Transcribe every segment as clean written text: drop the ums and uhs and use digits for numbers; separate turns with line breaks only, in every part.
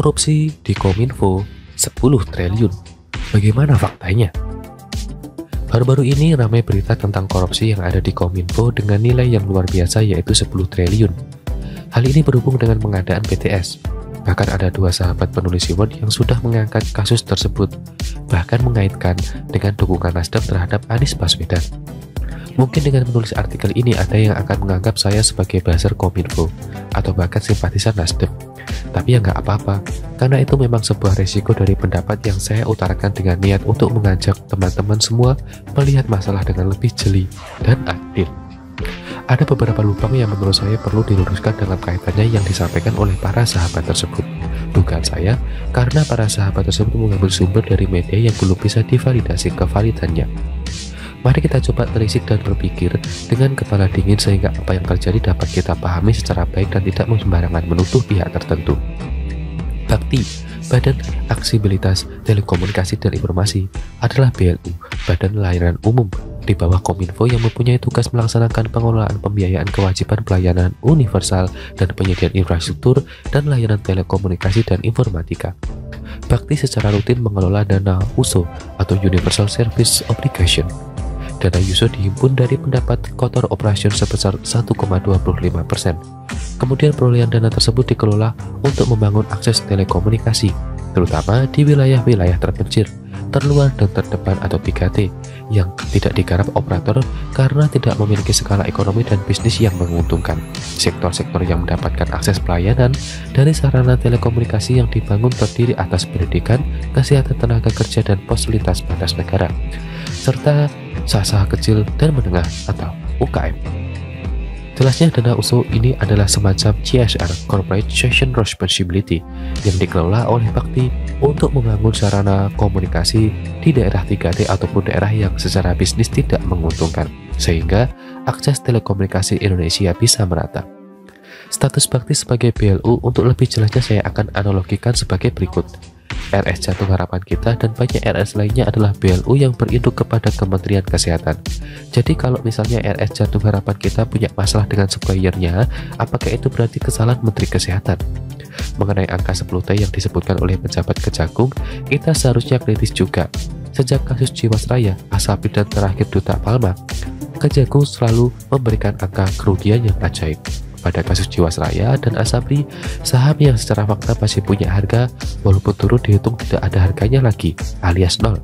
Korupsi di Kominfo 10 triliun. Bagaimana faktanya? Baru-baru ini ramai berita tentang korupsi yang ada di Kominfo dengan nilai yang luar biasa yaitu 10 triliun. Hal ini berhubung dengan pengadaan BTS. Bahkan ada dua sahabat penulis Word yang sudah mengangkat kasus tersebut, bahkan mengaitkan dengan dukungan Nasdem terhadap Anies Baswedan. Mungkin dengan menulis artikel ini ada yang akan menganggap saya sebagai buzzer Kominfo atau bahkan simpatisan Nasdem. Tapi ya nggak apa-apa, karena itu memang sebuah resiko dari pendapat yang saya utarakan dengan niat untuk mengajak teman-teman semua melihat masalah dengan lebih jeli dan adil. Ada beberapa lubang yang menurut saya perlu diluruskan dalam kaitannya yang disampaikan oleh para sahabat tersebut. Dugaan saya, karena para sahabat tersebut mengambil sumber dari media yang belum bisa divalidasi kevalidannya. Mari kita coba telisik dan berpikir dengan kepala dingin sehingga apa yang terjadi dapat kita pahami secara baik dan tidak sembarangan menuduh pihak tertentu. Bakti, Badan Aksibilitas Telekomunikasi dan Informasi, adalah BLU, Badan Layanan Umum, di bawah Kominfo yang mempunyai tugas melaksanakan pengelolaan pembiayaan kewajiban pelayanan universal dan penyediaan infrastruktur dan layanan telekomunikasi dan informatika. Bakti secara rutin mengelola dana USO atau Universal Service Obligation. Dana USO dihimpun dari pendapat kotor operation sebesar 1,25%. Kemudian perolehan dana tersebut dikelola untuk membangun akses telekomunikasi, terutama di wilayah-wilayah terpencil, terluar dan terdepan atau 3T, yang tidak digarap operator karena tidak memiliki skala ekonomi dan bisnis yang menguntungkan. Sektor-sektor yang mendapatkan akses pelayanan dari sarana telekomunikasi yang dibangun terdiri atas pendidikan, kesehatan tenaga kerja dan pos lintas batas negara, serta usaha kecil dan menengah atau UKM. Jelasnya dana USO ini adalah semacam CSR (Corporate Social Responsibility) yang dikelola oleh Bakti untuk membangun sarana komunikasi di daerah 3T ataupun daerah yang secara bisnis tidak menguntungkan, sehingga akses telekomunikasi Indonesia bisa merata. Status Bakti sebagai BLU untuk lebih jelasnya saya akan analogikan sebagai berikut. RS Jantung Harapan Kita dan banyak RS lainnya adalah BLU yang berinduk kepada Kementerian Kesehatan. Jadi kalau misalnya RS Jantung Harapan Kita punya masalah dengan suppliernya, apakah itu berarti kesalahan Menteri Kesehatan? Mengenai angka 10T yang disebutkan oleh pejabat Kejagung, kita seharusnya kritis juga. Sejak kasus Jiwasraya, Asabri dan terakhir Duta Palma, Kejagung selalu memberikan angka kerugian yang ajaib. Pada kasus Jiwasraya dan Asabri, saham yang secara fakta masih punya harga walaupun turun dihitung tidak ada harganya lagi, alias nol.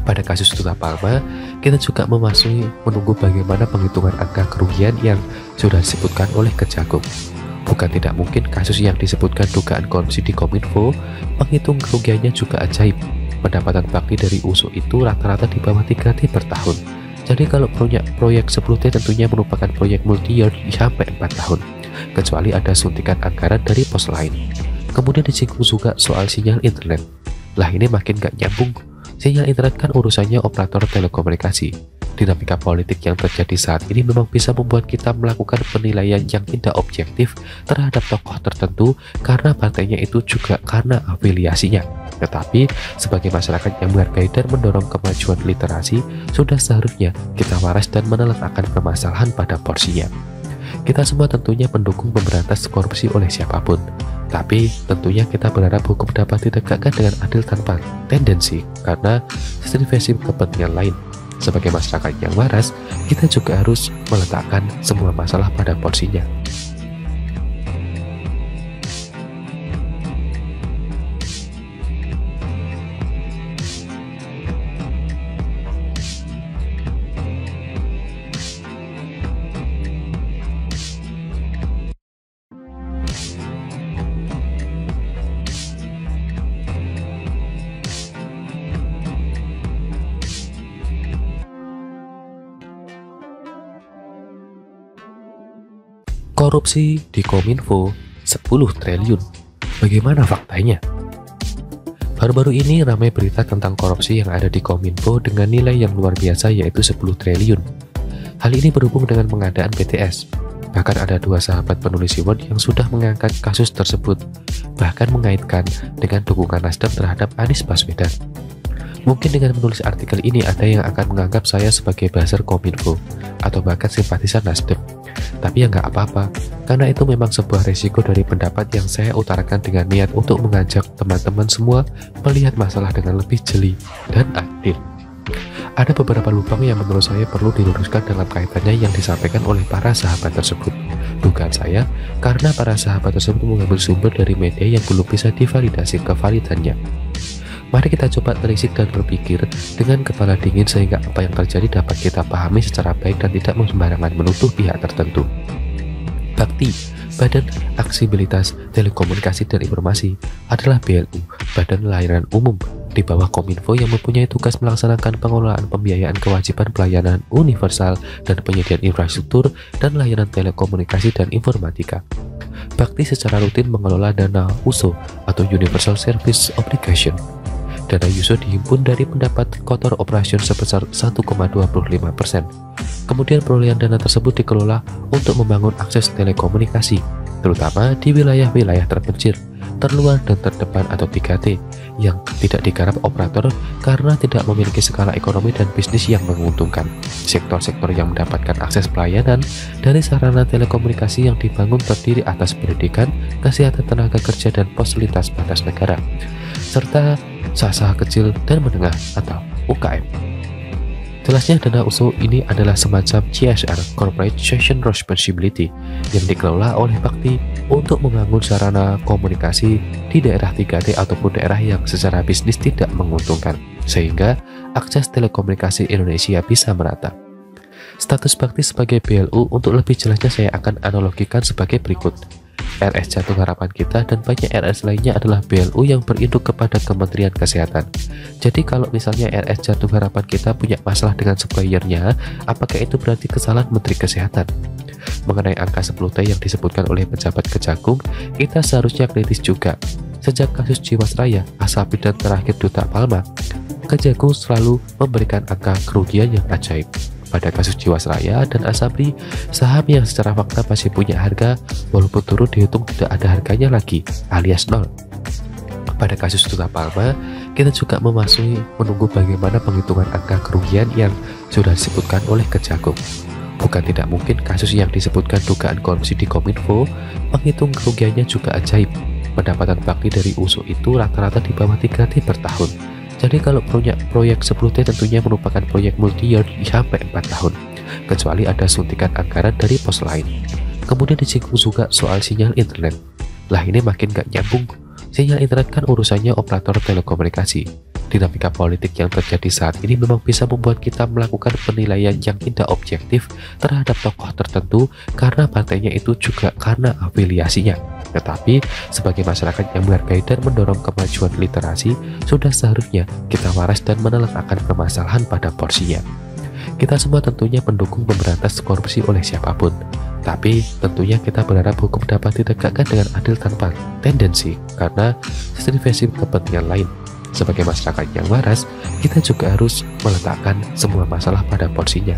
Pada kasus Duta Palma, kita juga menunggu bagaimana penghitungan angka kerugian yang sudah disebutkan oleh Kejagung. Bukan tidak mungkin kasus yang disebutkan dugaan korupsi di Kominfo, penghitung kerugiannya juga ajaib. Pendapatan Bakti dari USO itu rata-rata di bawah 3T per tahun. Jadi kalau proyek 10T tentunya merupakan proyek multi-year sampai 4 tahun, kecuali ada suntikan anggaran dari pos lain. Kemudian disinggung juga soal sinyal internet. Lah ini makin gak nyambung. Sinyal internet kan urusannya operator telekomunikasi. Dinamika politik yang terjadi saat ini memang bisa membuat kita melakukan penilaian yang tidak objektif terhadap tokoh tertentu karena partainya itu juga karena afiliasinya. Tetapi sebagai masyarakat yang menghargai dan mendorong kemajuan literasi, sudah seharusnya kita waras dan meletakkan permasalahan pada porsinya. Kita semua tentunya mendukung pemberantas korupsi oleh siapapun, tapi tentunya kita berharap hukum dapat ditegakkan dengan adil tanpa tendensi karena serivasi kepentingan lain. Sebagai masyarakat yang waras, kita juga harus meletakkan semua masalah pada porsinya. Korupsi di Kominfo 10 triliun. Bagaimana faktanya? Baru-baru ini ramai berita tentang korupsi yang ada di Kominfo dengan nilai yang luar biasa yaitu 10 triliun. Hal ini berhubung dengan pengadaan BTS. Bahkan ada dua sahabat penulis Word yang sudah mengangkat kasus tersebut, bahkan mengaitkan dengan dukungan Nasdem terhadap Anies Baswedan. Mungkin dengan menulis artikel ini ada yang akan menganggap saya sebagai buzzer Kominfo atau bahkan simpatisan Nasdem. Tapi ya nggak apa-apa, karena itu memang sebuah resiko dari pendapat yang saya utarakan dengan niat untuk mengajak teman-teman semua melihat masalah dengan lebih jeli dan adil. Ada beberapa lubang yang menurut saya perlu diluruskan dalam kaitannya yang disampaikan oleh para sahabat tersebut. Dugaan saya, karena para sahabat tersebut mengambil sumber dari media yang belum bisa divalidasi kevalidannya. Mari kita coba telisik dan berpikir dengan kepala dingin sehingga apa yang terjadi dapat kita pahami secara baik dan tidak sembarangan menuduh pihak tertentu. Bakti, Badan Aksibilitas Telekomunikasi dan Informasi, adalah BLU, Badan Layanan Umum, di bawah Kominfo yang mempunyai tugas melaksanakan pengelolaan pembiayaan kewajiban pelayanan universal dan penyediaan infrastruktur dan layanan telekomunikasi dan informatika. Bakti secara rutin mengelola dana USO atau Universal Service Obligation. Dana USO dihimpun dari pendapat kotor operation sebesar 1,25%. Kemudian perolehan dana tersebut dikelola untuk membangun akses telekomunikasi, terutama di wilayah-wilayah terpencil, terluar dan terdepan atau 3T, yang tidak digarap operator karena tidak memiliki skala ekonomi dan bisnis yang menguntungkan. Sektor-sektor yang mendapatkan akses pelayanan dari sarana telekomunikasi yang dibangun terdiri atas pendidikan, kesehatan tenaga kerja dan pos lintas batas negara, serta usaha kecil dan menengah atau UKM. Jelasnya dana USO ini adalah semacam CSR (Corporate Social Responsibility) yang dikelola oleh Bakti untuk membangun sarana komunikasi di daerah 3T ataupun daerah yang secara bisnis tidak menguntungkan, sehingga akses telekomunikasi Indonesia bisa merata. Status Bakti sebagai BLU untuk lebih jelasnya saya akan analogikan sebagai berikut. RS Jantung Harapan Kita dan banyak RS lainnya adalah BLU yang berinduk kepada Kementerian Kesehatan. Jadi kalau misalnya RS Jantung Harapan Kita punya masalah dengan suppliernya, apakah itu berarti kesalahan Menteri Kesehatan? Mengenai angka 10T yang disebutkan oleh pejabat Kejagung, kita seharusnya kritis juga. Sejak kasus Jiwasraya, Asabri dan terakhir Duta Palma, Kejagung selalu memberikan angka kerugian yang ajaib. Pada kasus Jiwasraya dan Asabri, saham yang secara fakta masih punya harga walaupun turun dihitung tidak ada harganya lagi, alias nol. Pada kasus Duta Palma, kita juga menunggu bagaimana penghitungan angka kerugian yang sudah disebutkan oleh Kejagung. Bukan tidak mungkin kasus yang disebutkan dugaan korupsi di Kominfo, menghitung kerugiannya juga ajaib. Pendapatan Bakti dari USO itu rata-rata di bawah 3T per tahun. Jadi kalau proyek 10T tentunya merupakan proyek multi-year sampai 4 tahun, kecuali ada suntikan anggaran dari pos lain. Kemudian disinggung juga soal sinyal internet. Lah ini makin gak nyambung. Sinyal internet kan urusannya operator telekomunikasi. Dinamika politik yang terjadi saat ini memang bisa membuat kita melakukan penilaian yang tidak objektif terhadap tokoh tertentu karena partainya itu juga karena afiliasinya. Tetapi, sebagai masyarakat yang menghargai dan mendorong kemajuan literasi, sudah seharusnya kita waras dan meneletakkan permasalahan pada porsinya. Kita semua tentunya mendukung pemberantas korupsi oleh siapapun, tapi tentunya kita berharap hukum dapat ditegakkan dengan adil tanpa tendensi, karena serivasi kepentingan lain. Sebagai masyarakat yang waras, kita juga harus meletakkan semua masalah pada porsinya.